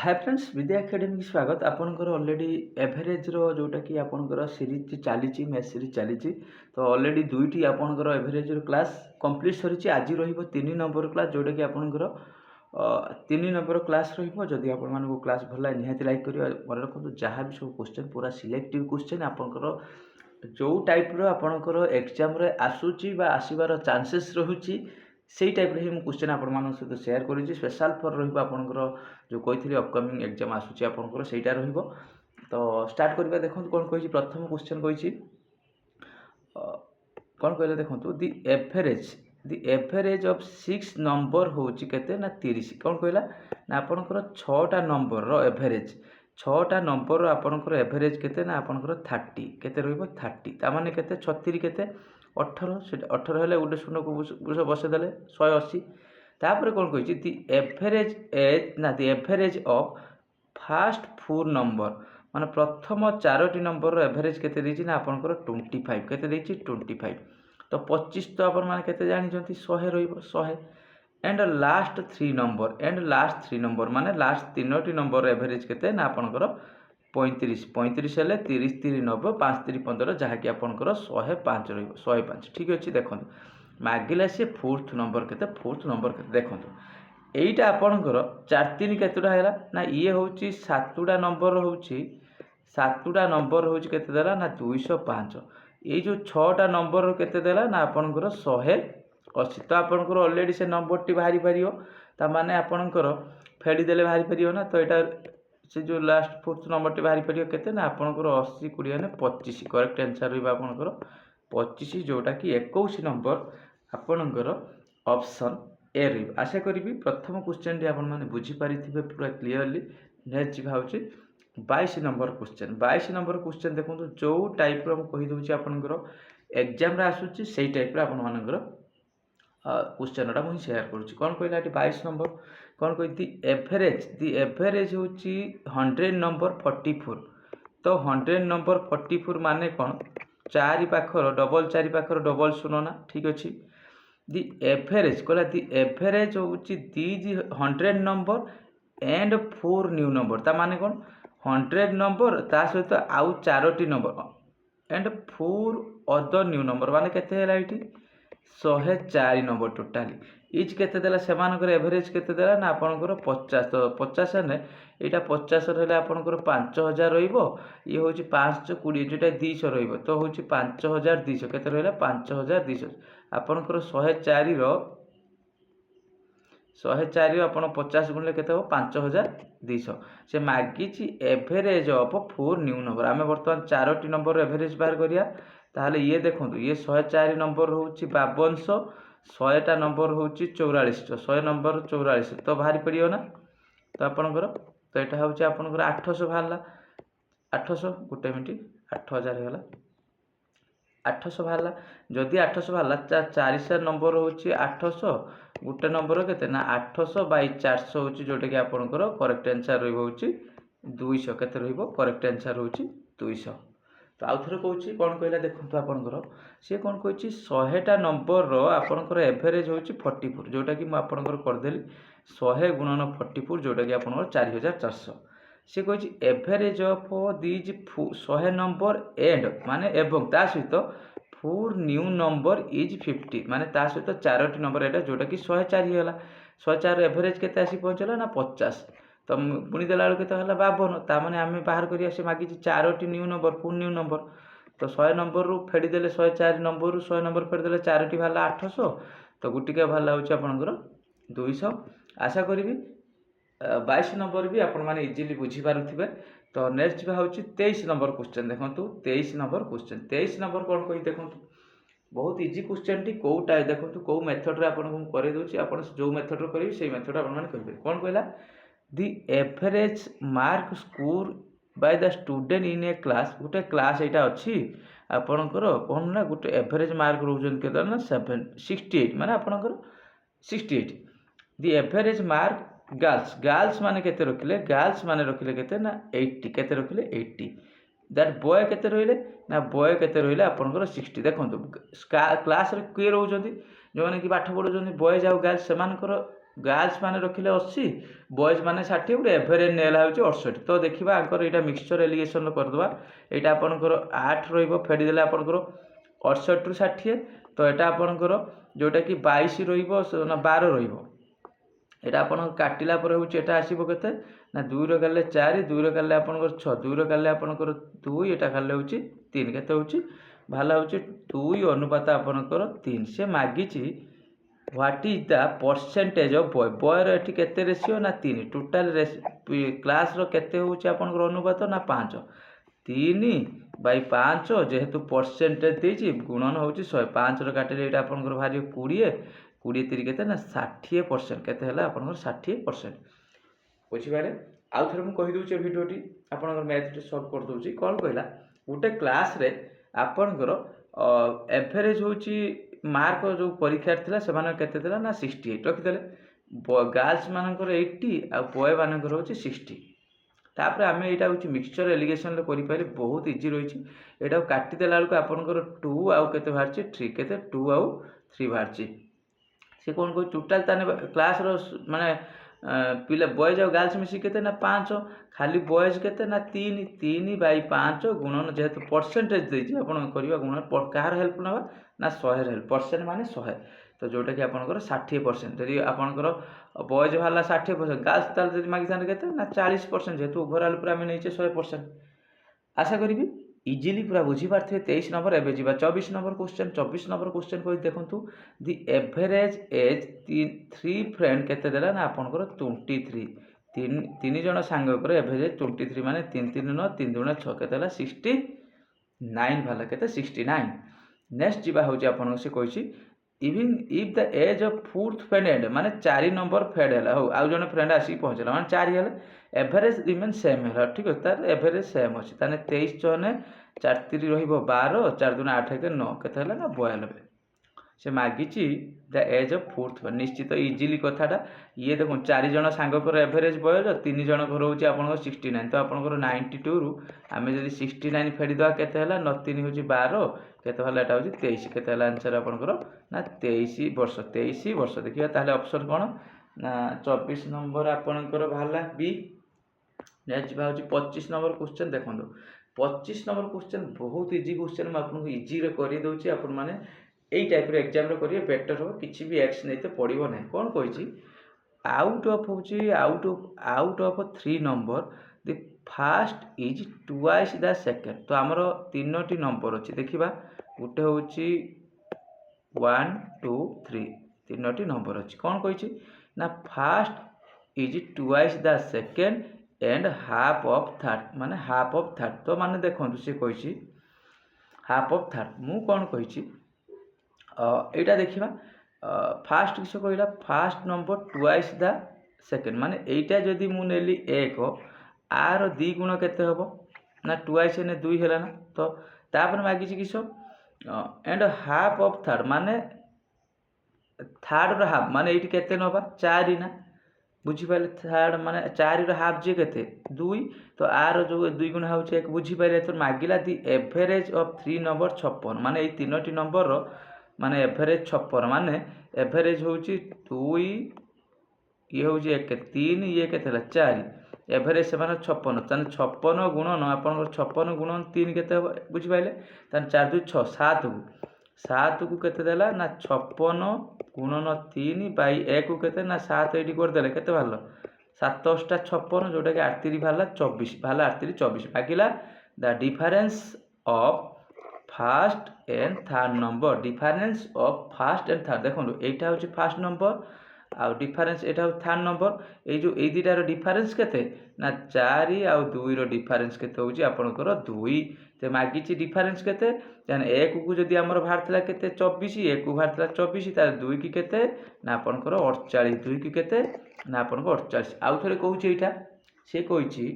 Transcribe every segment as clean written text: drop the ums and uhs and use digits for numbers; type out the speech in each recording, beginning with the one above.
Hi friends विद्या academy की स्वागत आपनकर ऑलरेडी एवरेज रो जोटा कि आपनकर सीरीज चली मैथ सीरीज चली तो ऑलरेडी दुईटी आपनकर एवरेज रो क्लास कंप्लीट सरी आज रहिबो 3 नंबर क्लास जोटा कि आपनकर 3 नंबर क्लास रहिबो जदि आपन मानको क्लास भला निहाती लाइक करियो मन रखो जहाँ भी सब क्वेश्चन पूरा सिलेक्टिव क्वेश्चन आपनकर जो टाइप रो आपनकर एग्जाम रे आसुची बा आसीबार चांसेस रहुची सेही टाइप रे ही क्वेश्चन आपण मान सहित शेयर करूँ स्पेशल फॉर रहिबो आपनकर जो कही अपकमिंग एग्जाम आसूची आपनकर सेटा रहिबो तो स्टार्ट करबा देखंतु कोन कहिछि प्रथम क्वेश्चन कहिछि कोन कहले देखंतु दी एवरेज ऑफ 6 नंबर होछि केते ना 30 कोन कहला ना आपनकर 6टा नंबर रो एवरेज 6टा नंबर रो आपनकर एवरेज केते ना आपनकर 30 केते रहिबो 30 ता माने केते 36 केते 18 सेटा 18 हेले उडे शून्य को बुझ बसे देले 180 तापर कोन कहिछि the average of first 4 number माने प्रथम 4टी नंबर रो एवरेज केते देछि ना आपनकर 25 केते देछि 25 तो 25 तो आपण माने केते जानि जंती 100 रहिबो 100 एंड लास्ट 3 नंबर माने लास्ट 3टी नंबर एवरेज केते ना आपनकर 35 हेले 30 3 90 5 3 15 जहा कि आपनकर 105 रहिबो 105 ठीक अछि देखंतु मागिला से फोर्थ नंबर केते देखंतु एईटा आपनकर 4 3 केतेटा हैला ना ये होची 7टा नंबर होची 7टा नंबर होची केते देला ना 205 ए जो 6टा नंबर केते देला ना आपनकर 180 तो आपनकर ऑलरेडी से नंबर टी बाहरी परियो ता माने आपनकर फेडी देले बाहरी परियो ना तो एटा से जो लास्ट फोर्थ नंबर टी बाहरी परियो केते ना आपनकर 80 20 ने 25 करेक्ट आंसर रहबा आपनकर 25 जोटा कि 21 नंबर आपनकर ऑप्शन ए रे आशा करी प्रथम क्वेश्चन टी आपन माने बुझी पारिथिबे पूरा क्लियरली नेक्स्ट भाउची 22 नंबर क्वेश्चन देखो जो टाइप रो कहि दोची आपनकर एग्जाम रे आसुची सेही टाइप रो आपन मानकर क्वेश्चन रा मुई शेयर करूची कोन कहला 22 नंबर कोन कहि दी एवरेज होची 100 नंबर 44 तो 100 नंबर 44 माने कोन 4 पाखर डबल शून्य ना ठीक अछि दी एवरेज कहला दी एवरेज होची the 100 number and 4 new number ता माने कोन 100 नंबर ता सहित आउ 4टी number and 4 other new number माने केते हैला इठी 104 नंबर टोटाली इच केते देला सेमानकर एवरेज केते देला ना आपनकर 50 तो 50 ने एटा 50 रहले आपनकर 5000 रहिबो ये होची 520 जेटा 200 रहिबो तो होची 5200 केते रहला 5200 आपनकर 104 आपण 50 गुणले केते हो 5200 से मागिची एवरेज ऑफ 4 न्यू नंबर आमे वर्तमान 4टी नंबर एवरेज बाहर करिया ताहले ये देखंतु ये 104 नंबर होची 5200 100टा नंबर होची 4400 100 नंबर 44 तो भारी पड़ियो ना तो आपनकर तो एटा होची आपनकर 800 भाला 800 गुटे मिनिट 8000 होला 800 भाला जदि 800 भाला 400 नंबर होची 800 गुटे नंबर केते ना 800 बाई 400 होची जोटे कि आपनकर करेक्ट आंसर रहइबो होची 200 केते रहइबो करेक्ट आंसर होची 200 तो आउ थरे कहूची कोन कहला देखंतु आपनकर से कोन कहूची 100टा नंबर रो आपनकर एवरेज होची 44 जोटा कि म आपनकर कर देली 100 गुणन 44 जोटा कि आपनकर 4400 से कहूची average of these 100 number and माने एवं ता सहित 4 न्यू नंबर इज 50 माने ता सहित 4टी नंबर एटा जोटा कि 104 होला 104 एवरेज केते आसी पहुंचला ना 50 तो पुणी देला बेलू केते होला 52 ता माने आमे बाहर करिया से मागी 4टी न्यू नंबर 4 न्यू नंबर तो 100 नंबर रु फेडी देले 104 नंबर रु 100 नंबर फेडी देले 4टी भाला 800 तो गुटिका भाला होची आपनकर 200 आशा करिवि 22 नंबर भी आपण माने इजीली बुझी पारुथिबे तो नेक्स्ट बा होची 23 नंबर क्वेश्चन देखंतु 23 नंबर कोन कहि देखंतु बहुत इजी क्वेश्चन टी कोटा देखंतु को मेथड रे आपण को करे दोची आपण जो मेथड रे करिवि सेही मेथड आपण माने करिवे कोन कहला the average mark score by the student in A class गोटे क्लास एटा अछि आपनकर कोन ना गोटे एवरेज मार्क रोजन केदा ना 68 माने आपनकर 68 दी एवरेज मार्क गर्ल्स माने केते रखिले केते ना 80 केते रखिले 80 दैट बॉय केते रहिले आपनकर 60 देखंतु क्लास रे के रहउजंती जो माने कि पाठ पढुजंती बॉयज आ गर्ल्स सेमानकर गर्ल्स मैंने रखिले 80 बॉयज मैंने 60 गोटे एभरेज नेला होची 68 तो देखिबा आंकर एटा मिक्सचर एलिगेशन करदबा एटा आपनकर 8 रहिबो फेडी देले आपनकर 68 रु 60 तो एटा आपनकर जोटा कि 22 रहिबो ना 12 रहिबो एटा आपन काटिला पर होची एटा आसीबो केते ना 2 रो काले 4 2 रो काले आपनकर 6 2 रो काले आपनकर 2 एटा काले होची 3 केते होची भाला होची 2 अनुपात आपनकर 3 से मागिची what is the percentage of boy बॉयर एटी केते रेशियो ना 3 टोटल क्लास रो केते होची आपनकर अनुपात ना 5 3 बाई 5 जेहेतु परसेंटेज देछि गुणन होची 100 5 रो काटिले एटा आपनकर भारी 20 20 3 केते ना 60% केते हला आपनकर 60% बुझी पारे आउ थरे मु कहि दोचे भिडियोटी आपनकर मैथ टे सॉल्व कर दोची कोन कहला गुटे क्लास रे आपनकर एवरेज होची मार्क जो परीक्षार्थी थिला सेमान केते थिला ना 68 रखिदेले गर्ल्स मानकर 80 आ बॉय मानकर होची 60 तापर आमे एटा होची मिक्सचर एलिगेशन ले करि पाइले बहुत इजी रहिछि एटा काटि देला बेलको आपनकर 2 आउ केते बाहरछि 3 केते 2 आउ 3 बाहरछि से कोन को टोटल ताने क्लास रो माने पिला बॉयज और गर्ल्स मिसी केते ना 5 खाली बॉयज केते ना 3 3 बाई 5 गुणन जेहेतु परसेंटेज देछि आपण करिवा गुणन कार हेल्प नबा ना 100 हेल्प परसेंट माने 100 तो जोटा कि आपनकर 60% यदि आपनकर बॉयज वाला 60% गर्ल्स ताल यदि मागी थाने केते ना 40% जेहेतु ओवरऑल पूरा में नैचे 100% आशा करिबी इजिली पूरा बुझी पारथे 23 नंबर एबे जिबा 24 नंबर क्वेश्चन को देखंतु द एवरेज एज 3 फ्रेंड केते देला ना आपनकर 23 तीन जण सांगकर एवरेज 23 माने 3 3 9 3 2 6 केते देला 69 भाला केते 69 नेक्स्ट जिबा होची आपन से कहिछि even if the age of fourth friend माने 4 नंबर फ्रेंड हला हो आउ जण फ्रेंड आसी पहुंचला माने 4 हला एवरेज रिमेन सेम है ठीक है तार एवरेज सेम अछि ताने 23 चने 4 3 रहिबो 12 4 2 8 के 9 केते हला ना 92 से मागिची द एज ऑफ फोर्थ निश्चित इजीली कथाटा ये देखो 4 जण सांग पर एवरेज बॉयज 3 जण घर होची आपन 69 तो आपन 92 रु आमे जदी 69 फेडी दवा केते हला 9 3 होची 12 केते हला एटा होची 23 केते हला आंसर आपन ना 23 वर्ष देखिया ताले ऑप्शन कोन ना 24 नंबर आपन भाला बी नेक्स्ट बा होची 25 नंबर क्वेश्चन देखंदो 25 नंबर क्वेश्चन बहुत इजी क्वेश्चन मैं आपन इजी रे करि दोची आपन माने एई टाइप रे एग्जाम रे करिए बेटर हो किछि भी एक्स नैते पड़िबो नै कोन कहिछि आउट ऑफ होची out of 3 number the first is twice the second तो हमरो तीनोटी नंबर अछि देखिबा गुटे होची 1 2 3 तीनोटी नंबर अछि कोन कहिछि ना first is twice the second and half of third माने हाफ ऑफ थर्ड तो माने देखंतु से कहिछि हाफ ऑफ थर्ड मु कोन कहिछि एटा देखिबा फास्ट किस कहला fast number twice the second माने एटा जदी मु नेली 1 आर 2 गुण केते हबो ना ट्वाइस ने 2 हैला ना तो तापर मागी छि किसो एंड हाफ ऑफ थर्ड माने थर्ड रो हाफ माने एटी केते नबा 4 ना बुझी पाले थर्ड माने 4 रो हाफ जे केते 2 तो आर जो 2 गुण होचे 1 बुझी पाले तो मागिला दी एवरेज ऑफ 3 नंबर 56 माने ए तीनोटी नंबर रो माने एवरेज 56 माने एवरेज होची 2 ये होची 1 3 ये केतेला 4 एवरेज से माने 56 तने 56 गुणन आपन 56 गुणन 3 केते बुझी पाइले तने 4 2 6 7 को केते देला ना 56 गुणन 3 बाई 1 को केते ना 7 एडी कर देले केते भालो 7 टा 56 जोटा कि 8 3 भाला 24 भाला 8 3 24 बाकीला the difference of first and third number difference of first and third देखो एटा होची फर्स्ट नंबर आ डिफरेंस एटा हो थर्ड नंबर ए जो ए दिटा रो डिफरेंस केते ना 4 आ 2 रो डिफरेंस केते होची आपनकर 2 ते मागी छि डिफरेंस केते जाने 1 को जदी हमर भारतला केते 24 1 को भारतला 24 तार 2 की केते ना आपनकर 48 2 की केते ना आपनकर 48 आउ थरे कहू छि एटा से कहू छि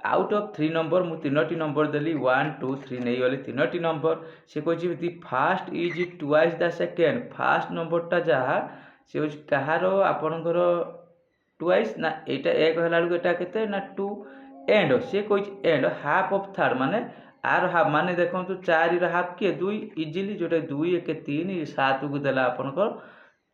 आउट ऑफ 3 नंबर मु तीनोटी नंबर देली 1 2 3 नै वाली तीनोटी नंबर से कहू छि the first is twice the second first number टा जहा से होछि कहारो आपनकर ट्वाइस ना एटा एक हला लु एटा केते ना 2 एंड से कहू छि एंड हाफ ऑफ थर्ड माने आर हाफ माने देखंतु 4 रो हाफ के 2 इजीली जोटे 2 1 3 7 को देला आपनकर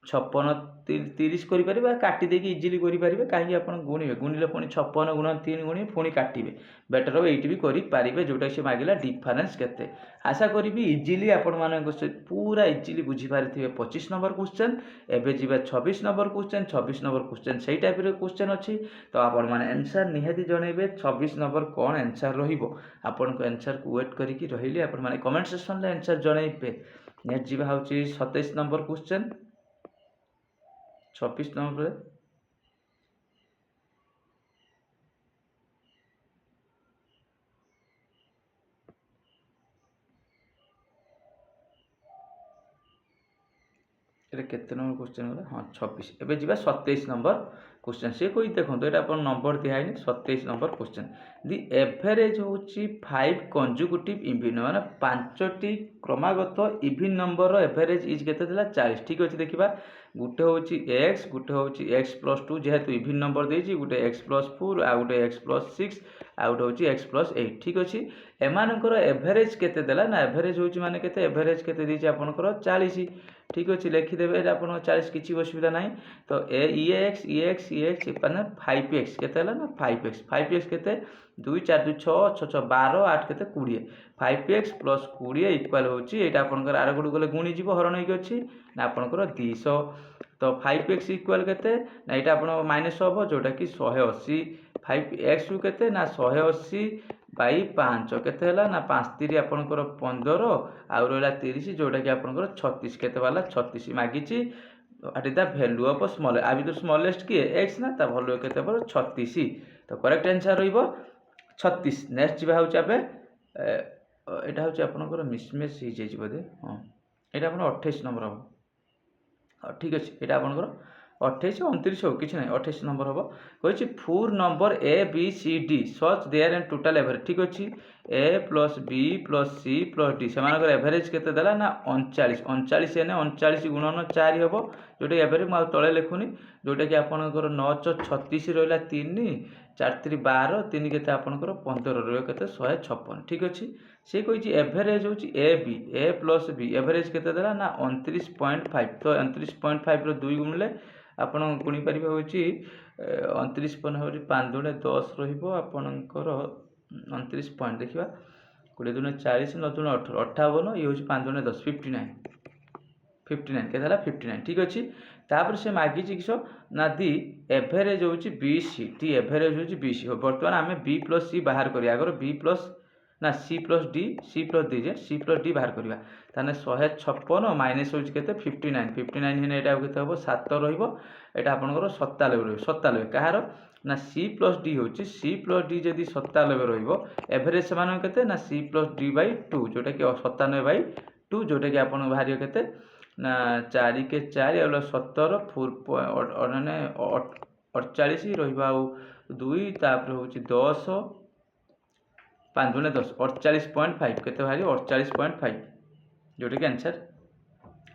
56 30 କରିପାରିବେ କାଟି ଦେଇକି ଇଜିଲି କରିପାରିବେ କାହିଁକି ଆପଣ ଗୁଣିବେ ଗୁଣିଲେ ପୁଣି 56 ଗୁଣ 3 ଗୁଣିବେ ପୁଣି କାଟିବେ ବେଟର ହବ ଏଇଠି ବି କରିପାରିବେ ଯୋଉଟା ସେ ମାଗିଲା ଡିଫରେନ୍ସ କେତେ ଆଶା କରିବି ଇଜିଲି ଆପଣମାନଙ୍କ ପୁରା ଇଜିଲି ବୁଝିପାରିଥିବେ 25 ନମ୍ବର କ୍ୱେଶ୍ଚନ୍ ଏବେ ଯିବା 26 ନମ୍ବର କ୍ୱେଶ୍ଚନ୍ 26 ନମ୍ବର କ୍ୱେଶ୍ଚନ୍ ସେଇ ଟାଇପ୍ର କ୍ୱେଶ୍ଚନ୍ ଅଛି ତ ଆପଣମାନେ ଆନ୍ସର୍ ନିହାତି ଜଣାଇବେ 26 ନମ୍ବର କ'ଣ ଆନ୍ସର୍ ରହିବ ଆପଣଙ୍କ ଆନ୍ସର୍କୁ ୱେଟ୍ କରିକି ରହିଲେ ଆପଣମାନେ କମେଣ୍ଟ ସେକ୍ସନ୍ରେ ଆନ୍ସର୍ ଜଣାଇବେ ନେକ୍ସଟ ଯିବା ହେଉଛି 27 ନମ୍ବର କ୍ୱେଶ୍ଚନ୍ 26 ନମ୍ବରରେ এটা କେତେ ନମ୍ବର କ୍ୱେଶ୍ଚନ୍ ଗଲା ହଁ 26 ଏବେ ଯିବା 27 ନମ୍ବର କ୍ୱେଶ୍ଚନ୍ ସେ କହି ଦେଖନ୍ତୁ ଏଇଟା ଆପଣ ନମ୍ବର ଦିଆହେଇନି 27 ନମ୍ବର କ୍ୱେଶ୍ଚନ୍ ଦି ଏଭରେଜ୍ ହେଉଛି 5 କଞ୍ଜୁକୁଟିଭ୍ ଇଭିନ୍ ମାନେ 5ଟି କ୍ରମାଗତ ଇଭିନ୍ ନମ୍ବରର ଏଭରେଜ୍ ଇଜ୍ କେତେ ଥିଲା 40 ଠିକ୍ ଅଛି ଦେଖିବା ଗୋଟେ ହେଉଛି x ଗୋଟେ ହେଉଛି x+2 ଯେହେତୁ ଇଭିନ୍ ନମ୍ବର ଦେଇଛି ଗୋଟେ x+4 ଆଉ ଗୋଟେ x+6 ଆଉ ଗୋଟେ ହେଉଛି x+8 ଠିକ୍ ଅଛି ଏମାନଙ୍କର ଏଭରେଜ୍ କେତେ ଦେଲା ନା ଏଭରେଜ୍ ହେଉଛି ମାନେ କେତେ ଏଭରେଜ୍ କେତେ ଦେଇଛି ଆପଣଙ୍କର 40 ଠିକ୍ ଅଛି ଲେଖିଦେବେ ଏଇଟା ଆପଣଙ୍କ 40 କିଛି ଅସୁବିଧା ନାହିଁ ତ EX ମାନେ 5x କେତେ ହେଲା ନା 5x କେତେ 2 4 2 6 6 6 12 8 କେତେ 20 5x + 20 ଇକ୍ୱାଲ୍ ହେଉଛି ଏଇଟା ଆପଣଙ୍କର ଆର ଗୋଟକୁ ଗଲେ ଗୁଣିଯିବ ହରଣ ହେଇକି ଅଛି ନା ଆପଣଙ୍କର 200 ତ 5x ଇକ୍ୱାଲ୍ କେତେ ନା ଏଇଟା ଆପଣ ମାଇନସ୍ ହେବ ଯେଉଁଟାକି 180 5x ରୁ କେତେ ନା 180 ବାଇ 5 କେତେ ହେଲା ନା 5 3 ଆପଣଙ୍କର 15 ଆଉ ରହିଲା 30 ଯେଉଁଟାକି ଆପଣଙ୍କର 36 କେତେ ବାଲା 36 ମାଗିଛି at the value of small ଆ ଭିତରୁ ସ୍ମଲେଷ୍ଟ କିଏ x ନା ତା ଭ୍ୟାଲୁ କେତେ ହେବ 36 ତ କରେକ୍ଟ ଆନ୍ସର୍ ରହିବ 36 ନେକ୍ସଟ ଯିବା ହେଉଛି ଏବେ ଏଇଟା ହେଉଛି ଆପଣଙ୍କର ମିସମ୍ୟାଚ୍ ହେଇଯାଇଛି ବୋଧେ ହଁ ଏଇଟା ଆପଣ 28 ନମ୍ବର ହେବ ଠିକ୍ ଅଛି ଏଇଟା ଆପଣଙ୍କର 28 29 ହଉ କିଛି ନାହିଁ 28 ନମ୍ବର ହେବ କହିଛି 4 number ABCD such there and total average ଠିକ୍ ଅଛି A + B + C + D ସେମାନଙ୍କର ଏଭରେଜ କେତେ ଦେଲା ନା 39 ଏନେ 39 ଗୁଣନ 4 ହେବ ଯେଉଁଟା ଏଭରେଜ ମୁଁ ଆଉ ତଳେ ଲେଖୁନି ଯେଉଁଟାକି ଆପଣଙ୍କର 9 36 ରହିଲା 3 4 3 12 3 କେତେ ଆପଣଙ୍କର 15 ରହିବ କେତେ 156 ଠିକ୍ ଅଛି ସେ କହିଛି ଏଭରେଜ ହେଉଛି A + B ଏଭରେଜ କେତେ ଦେଲା ନା 29.5 ତ 29.5 ର 2 ଗୁଣିଲେ ଆପଣ ଗୁଣିପାରିବେ ହେଉଛି 29 ହେଉଛି 5 ଦୁଣେ 10 ରହିବ ଆପଣଙ୍କର 29 ପଏଣ୍ଟ ଦେଖିବା 20 ଦୁଣେ 40 9 ଦୁଣେ 18 58 ଇଏ ହେଉଛି 5 ଦୁଣେ 10 59 କେତେ ହେଲା 59 ଠିକ୍ ଅଛି ତାପରେ ସେ ମାଗିଛି କିସ ନା ଦି ଏଭରେଜ ହେଉଛି BC ଟି ଏଭରେଜ ହେଉଛି BC ବର୍ତ୍ତମାନ ଆମେ B + C ବାହାର କରିବା ଆଗର B + ନା C + D ଯେ C + D ବାହାର କରିବା ତାହେଲେ 156 ମାଇନସ୍ ହେଉଛି କେତେ 59 ହେଲେ ଏଇଟା କେତେ ହେବ 7 ରହିବ ଏଇଟା ଆପଣଙ୍କର 97 ରହିବ 97 କାହାର ନା C + D ହେଉଛି C + D ଯଦି 97 ରହିବ ଏଭରେଜ ସେମାନଙ୍କ କେତେ ନା C + D/2 ଯେଉଁଟାକି 97/2 ଯେଉଁଟାକି ଆପଣଙ୍କ ବାହାରିବ କେତେ ନା 4 କେ 4 ଆଉ 17 ମାନେ 48 ରହିବ ଆଉ 2 ତାପରେ ହେଉଛି 10 5 ଦୁଣେ 10 48.5 କେତେ ବାହାରିବ 48.5 ଯେଉଁଟାକି ଆନ୍ସର୍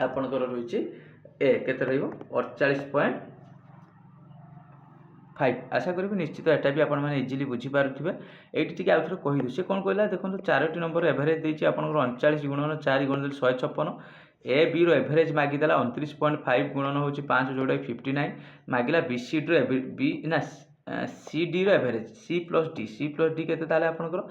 ଆପଣଙ୍କର ରହିଛି ଏ କେତେ ରହିବ 48.5 ଆଶା କରିବି ନିଶ୍ଚିତ ଏଟା ବି ଆପଣମାନେ ଇଜିଲି ବୁଝିପାରୁଥିବେ ଏଇଠି ଟିକେ ଆଉଥରେ କହିଦେଉଛି ସେ କ'ଣ କହିଲା ଦେଖନ୍ତୁ 4ଟି ନମ୍ବର ଏଭରେଜ ଦେଇଛି ଆପଣଙ୍କର 39 ଗୁଣନ 4 ଗୁଣିଦେଲେ 156 A B ର ଏଭରେଜ ମାଗିଦେଲା 29.5 ଗୁଣନ ହେଉଛି 5 ଯେଉଁଟା 59 ମାଗିଲା BCD ର B ନା CD ର ଏଭରେଜ C + D କେତେ ତାହେଲେ ଆପଣଙ୍କର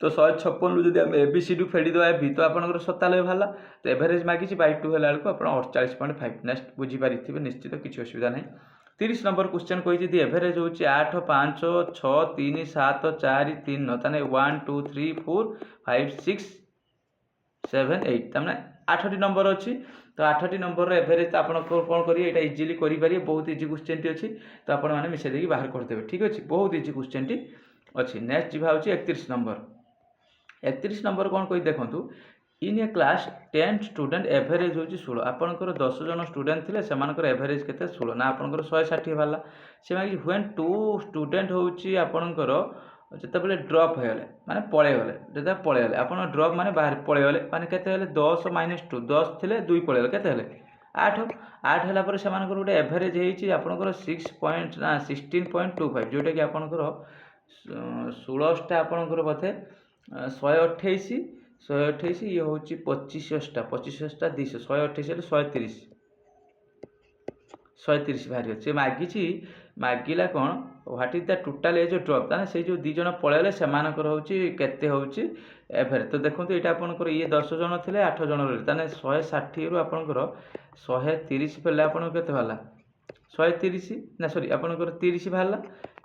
ତ 156 ରୁ ଯଦି ଆମେ ABCD ଫେଡ଼ିଦେବା B ତ ଆପଣଙ୍କର 97 ବାହାରିଲା ତ ଏଭରେଜ ମାଗିଛି /2 ହେଲା ବେଳକୁ ଆପଣ 48.5 ନେକ୍ସଟ ବୁଝିପାରିଥିବେ ନିଶ୍ଚିତ କିଛି ଅସୁବିଧା ନାହିଁ 30 ନମ୍ବର କ୍ୱେଶ୍ଚନ୍ କହିଛି ଦି ଏଭରେଜ ହେଉଛି 8 5 6 3 7 4 3 9 ତାହେଲେ 1 2 3 4 5 6 7 8 ତାମାନେ 8ଟି ନମ୍ବର ଅଛି ତ 8ଟି ନମ୍ବରର ଏଭରେଜ ଆପଣ କ'ଣ କରିବେ ଏଇଟା ଇଜିଲି କରିପାରିବେ ବହୁତ ଇଜି କ୍ୱେଶ୍ଚନ୍ଟି ଅଛି ତ ଆପଣମାନେ ମିଶାଇ ଦେଇକି ବାହାର କରିଦେବେ ଠିକ୍ ଅଛି ବହୁତ ଇଜି କ୍ୱେଶ୍ଚନ୍ଟି ଅଛି ନେକ୍ସଟ ଯିବା ହେଉଛି 31 ନମ୍ବର 31 ନମ୍ବର କ'ଣ କହି ଦେଖନ୍ତୁ in a class 10 student average ହେଉଛି 16 ଆପଣଙ୍କର 10 ଜଣ ଷ୍ଟୁଡେଣ୍ଟ ଥିଲେ ସେମାନଙ୍କର ଏଭରେଜ କେତେ 16 ନା ଆପଣଙ୍କର 160 ବାହାରିଲା ସେ ମାଗିଛି ହ୍ୱେନ୍ 2 ଷ୍ଟୁଡେଣ୍ଟ ହେଉଛି ଆପଣଙ୍କର ଯେତେବେଳେ ଡ୍ରପ୍ ହେଇଗଲେ ମାନେ ଯେତେବେଳେ ପଳେଇଗଲେ ଆପଣ ଡ୍ରପ୍ ମାନେ ବାହାରେ ପଳେଇଗଲେ ମାନେ କେତେ ହେଲେ 10 - 2 10 ଥିଲେ 2 ପଳେଇଗଲେ କେତେ ହେଲେ 8 ହେଲା ପରେ ସେମାନଙ୍କର ଗୋଟେ ଏଭରେଜ ହେଇଛି ଆପଣଙ୍କର 16.25 ଯେଉଁଟାକି ଆପଣଙ୍କର 16ଟା ଆପଣଙ୍କର ବୋଧେ 128 ଇଏ ହେଉଛି 25ଟା 200 128 ହେଲେ 130 130 ବାହାରିବ। ସେ ମାଗିଲା କ'ଣ what is the total age drop, ତାହେଲେ ସେଇ ଯେଉଁ 2 ଜଣ ପଳେଇଲେ ସେମାନଙ୍କର ହେଉଛି କେତେ ହେଉଛି ଏଭରେଜ୍। ତ ଦେଖନ୍ତୁ ଏଇଟା ଆପଣଙ୍କର ଇଏ 10 ଜଣ ଥିଲେ 8 ଜଣ ରହିଲେ, ତାହେଲେ 160ରୁ ଆପଣଙ୍କର 130 ଫେରିଲେ ଆପଣଙ୍କର କେତେ ବାହାରିଲା 130 ନା ସରି ଆପଣଙ୍କର 30 ବାହାରିଲା।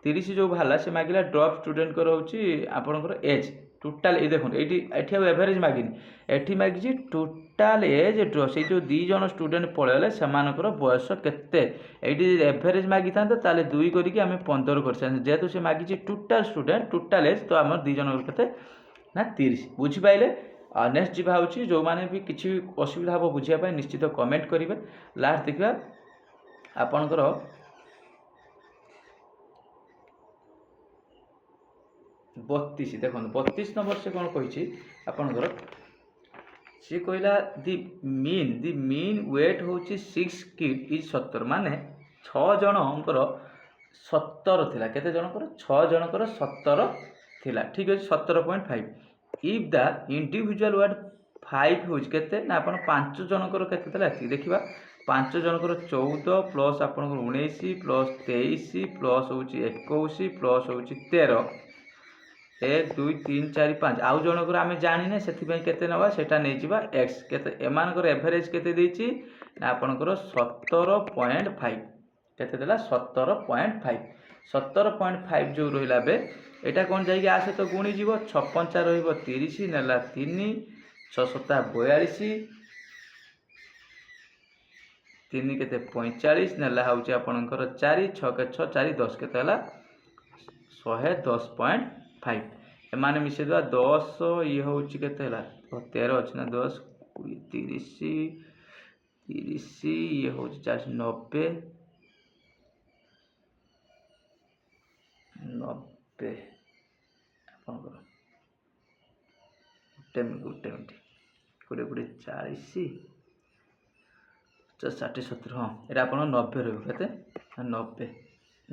30 ଯେଉଁ ବାହାରିଲା ସେ ମାଗିଲା ଡ୍ରପ୍ ଷ୍ଟୁଡେଣ୍ଟଙ୍କର ହେଉଛି ଆପଣଙ୍କର ଏଜ୍ ଟୋଟାଲ୍। ଏଇ ଦେଖନ୍ତୁ ଏଠି ଆଉ ଏଭରେଜ୍ ମାଗିନି, ଏଠି ମାଗିଛି ଟୋଟାଲ୍ ଏଜ୍ ଡ୍ରପ୍। ସେଇ ଯେଉଁ 2 ଜଣ ଷ୍ଟୁଡେଣ୍ଟ ପଳେଇଲେ ସେମାନଙ୍କର ବୟସ କେତେ। ଏଇଠି ଯଦି ଏଭରେଜ୍ ମାଗିଥାନ୍ତେ ତାହେଲେ 2 କରିକି ଆମେ 15 କରିଥାନ୍ତେ। ଯେହେତୁ ସେ ମାଗିଛି ଟୋଟାଲ୍ ଷ୍ଟୁଡେଣ୍ଟ ଟୋଟାଲ୍ ଏଜ୍, ତ ଆମର 2 ଜଣଙ୍କର କେତେ ନା 30। ବୁଝିପାରିଲେ? ନେକ୍ସଟ ଯିବା ହେଉଛି ଯେଉଁମାନେ ବି କିଛି ଅସୁବିଧା ହେବ ବୁଝିବା ପାଇଁ ନିଶ୍ଚିତ କମେଣ୍ଟ କରିବେ। ଲାଷ୍ଟ ଦେଖିବା ଆପଣଙ୍କର 32। ଦେଖନ୍ତୁ 32 ନମ୍ବର ସେ କ'ଣ କହିଛି ଆପଣଙ୍କର, ସେ କହିଲା ଦି ମିନ୍ ୱେଟ୍ ହେଉଛି 6 କିଡ୍ ଇଜ୍ 70, ମାନେ 6 ଜଣଙ୍କର 70 ଥିଲା। କେତେ ଜଣଙ୍କର 6 ଜଣଙ୍କର 70 ଥିଲା, ଠିକ୍ ଅଛି 17.5। ଇଫ୍ ଦ ଇଣ୍ଡିଭିଜୁଆଲ୍ ୱେଟ୍ 5 ହେଉଛି କେତେ ନା ଆପଣ 5 ଜଣଙ୍କର କେତେ ଥିଲା ଏତିକି ଦେଖିବା। 5 ଜଣଙ୍କର 14 ପ୍ଲସ୍ ଆପଣଙ୍କର 19 ପ୍ଲସ୍ 23 ପ୍ଲସ୍ ହେଉଛି 21 ପ୍ଲସ୍ ହେଉଛି 13, 1 2 3 4 5। ଆଉ ଜଣଙ୍କର ଆମେ ଜାଣିନେ, ସେଥିପାଇଁ କେତେ ନେବା ସେଇଟା ନେଇଯିବା x। କେତେ ଏମାନଙ୍କର ଏଭରେଜ୍ କେତେ ଦେଇଛି ନା ଆପଣଙ୍କର 17.5। କେତେ ଦେଲା 17.5। 17.5 ଯେଉଁ ରହିଲା ଏବେ ଏଇଟା କ'ଣ ଯାଇକି ଆ ସହିତ ଗୁଣିଯିବ। 6 5 ରହିବ 30 ନେଲା 3, 6 7 42, 3 କେତେ 45 ନେଲା ହେଉଛି ଆପଣଙ୍କର 4, 6 6 4 10 କେତେ ହେଲା 110.5। ଏମାନେ ମିଶାଇଦେବା 10 ଇଏ ହେଉଛି କେତେ ହେଲା 13 ଅଛି ନା 10 20 30 ଇଏ ହେଉଛି 40 90 ଆପଣଙ୍କର ଗୋଟେ ମିନିଟ୍ 20 20 40 50 60 70 ହଁ ଏଇଟା ଆପଣ 90 ରହିବ। କେତେ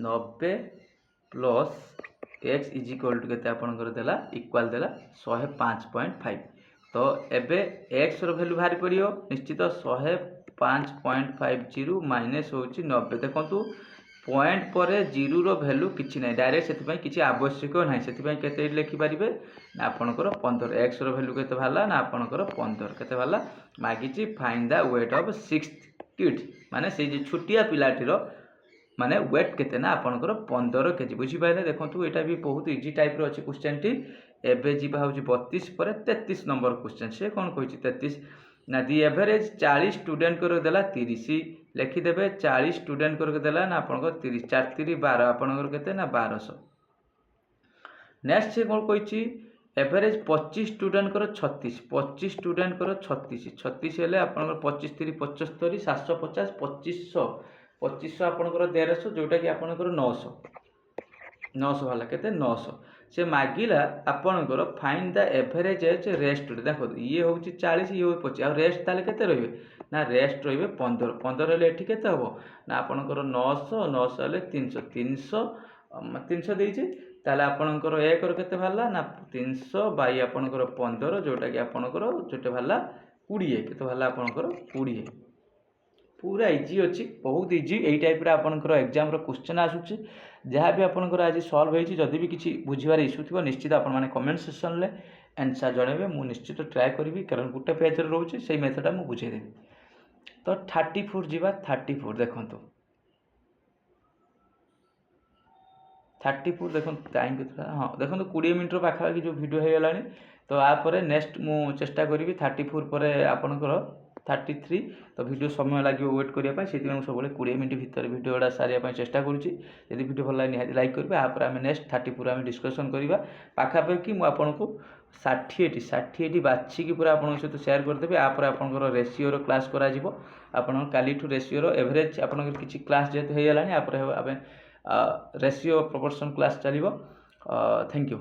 90 plus x is equal to କେତେ ଆପଣଙ୍କର ଦେଲା ଇକ୍ୱାଲ୍ ଦେଲା 105.5। ତ ଏବେ x ର ଭ୍ୟାଲୁ ବାହାରି ପଡ଼ିବ ନିଶ୍ଚିତ 105.50 ମାଇନସ୍ ହେଉଛି 90। ଦେଖନ୍ତୁ ପଏଣ୍ଟ ପରେ 0ର ଭ୍ୟାଲୁ କିଛି ନାହିଁ, ଡାଇରେକ୍ଟ ସେଥିପାଇଁ କିଛି ଆବଶ୍ୟକ ନାହିଁ। ସେଥିପାଇଁ କେତେ ଲେଖିପାରିବେ ନା ଆପଣଙ୍କର 15। x ର ଭ୍ୟାଲୁ କେତେ ବାହାରିଲା ନା ଆପଣଙ୍କର 15। କେତେ ବାହାରିଲା ମାଗିଛି find the weight of 6th kid, ମାନେ ସେଇ ଯେ ଛୋଟିଆ ପିଲାଟିର ମାନେ ୱେଟ୍ କେତେ ନା ଆପଣଙ୍କର 15 କେଜି। ବୁଝିପାରିଲେ? ଦେଖନ୍ତୁ ଏଇଟା ବି ବହୁତ ଇଜି ଟାଇପ୍ର ଅଛି କ୍ୱେଶ୍ଚନଟି। ଏବେ ଯିବା ହେଉଛି 32 ପରେ 33 ନମ୍ବର କ୍ୱେଶ୍ଚନ। ସେ କ'ଣ କହିଛି 33 ନା ଦି ଏଭରେଜ୍ 40 ଷ୍ଟୁଡେଣ୍ଟଙ୍କର ଦେଲା 30। ଲେଖିଦେବେ 40 ଷ୍ଟୁଡେଣ୍ଟଙ୍କର ଦେଲା ନା ଆପଣଙ୍କର 30, 4 3 12 ଆପଣଙ୍କର କେତେ ନା 1200। ନେକ୍ସଟ ସେ କ'ଣ କହିଛି ଏଭରେଜ୍ 25 ଷ୍ଟୁଡେଣ୍ଟଙ୍କର 36, 25 ଷ୍ଟୁଡେଣ୍ଟଙ୍କର 36 ହେଲେ ଆପଣଙ୍କର 25 3 75 750 2500 ଆପଣଙ୍କର 150, ଯେଉଁଟାକି ଆପଣଙ୍କର 900 ବାହାରିଲା କେତେ 900। ସେ ମାଗିଲା ଆପଣଙ୍କର find the average age rest. ଦେଖନ୍ତୁ ଇଏ ହେଉଛି 40 ଇଏ ହେଉଛି 25, ଆଉ ରେଷ୍ଟ ତାହେଲେ କେତେ ରହିବେ ନା ରେଷ୍ଟ ରହିବେ 15। 15 ହେଲେ ଏଠି କେତେ ହେବ ନା ଆପଣଙ୍କର 900 ହେଲେ 300 ଦେଇଛି, ତାହେଲେ ଆପଣଙ୍କର ଏକର କେତେ ବାହାରିଲା ନା 300 ବାଇ ଆପଣଙ୍କର 15, ଯେଉଁଟାକି ଆପଣଙ୍କର ଯେଉଁଟା ବାହାରିଲା 20। କେତେ ବାହାରିଲା ଆପଣଙ୍କର 20। ପୁରା ଇଜି ଅଛି, ବହୁତ ଇଜି। ଏଇ ଟାଇପ୍ର ଆପଣଙ୍କର ଏକ୍ଜାମ୍ର କ୍ୱେଶ୍ଚନ୍ ଆସୁଛି। ଯାହା ବି ଆପଣଙ୍କର ଆଜି ସଲ୍ଭ ହେଇଛି, ଯଦି ବି କିଛି ବୁଝିବାର ଇସ୍ୟୁ ଥିବ ନିଶ୍ଚିତ ଆପଣମାନେ କମେଣ୍ଟ ସେକ୍ସନ୍ରେ ଆନ୍ସର୍ ଜଣାଇବେ। ମୁଁ ନିଶ୍ଚିତ ଟ୍ରାଏ କରିବି, କାରଣ ଗୋଟେ ପେଜ୍ରେ ରହୁଛି ସେଇ ମେଥଡ଼ଟା ମୁଁ ବୁଝେଇଦେବି। ତ 34 ଯିବା। 34 ଦେଖନ୍ତୁ 34 ଦେଖନ୍ତୁ ଟାଇମ୍ କେତେ ହଁ ଦେଖନ୍ତୁ 20 ମିନିଟ୍ର ପାଖାପାଖି ଯେଉଁ ଭିଡ଼ିଓ ହେଇଗଲାଣି। ତ ଆପରେ ନେକ୍ସଟ ମୁଁ ଚେଷ୍ଟା କରିବି 34 ପରେ ଆପଣଙ୍କର 33। ତ ଭିଡ଼ିଓ ସମୟ ଲାଗିବ ୱେଟ୍ କରିବା ପାଇଁ, ସେଥିପାଇଁ ମୁଁ ସବୁବେଳେ 20 ମିନିଟ୍ ଭିତରେ ଭିଡ଼ିଓଟା ସାରିବା ପାଇଁ ଚେଷ୍ଟା କରୁଛି। ଯଦି ଭିଡ଼ିଓ ଭଲ ଲାଗେ ନିହାତି ଲାଇକ୍ କରିବେ। ଆପରେ ଆମେ ନେକ୍ସଟ 34 ଆମେ ଡିସ୍କସନ୍ କରିବା। ପାଖାପାଖି ମୁଁ ଆପଣଙ୍କୁ 60ଟି ବାଛିକି ପୁରା ଆପଣଙ୍କ ସହିତ ସେୟାର କରିଦେବି। ଆପରେ ଆପଣଙ୍କର ରେସିଓର କ୍ଲାସ୍ କରାଯିବ। ଆପଣଙ୍କ କାଲିଠୁ ରେସିଓର ଏଭରେଜ୍ ଆପଣଙ୍କର କିଛି କ୍ଲାସ୍ ଯେହେତୁ ହେଇଗଲାଣି, ଆପରେ ଆମେ ରେସିଓ ପ୍ରପୋର୍ସନ୍ କ୍ଲାସ୍ ଚାଲିବ। Thank you.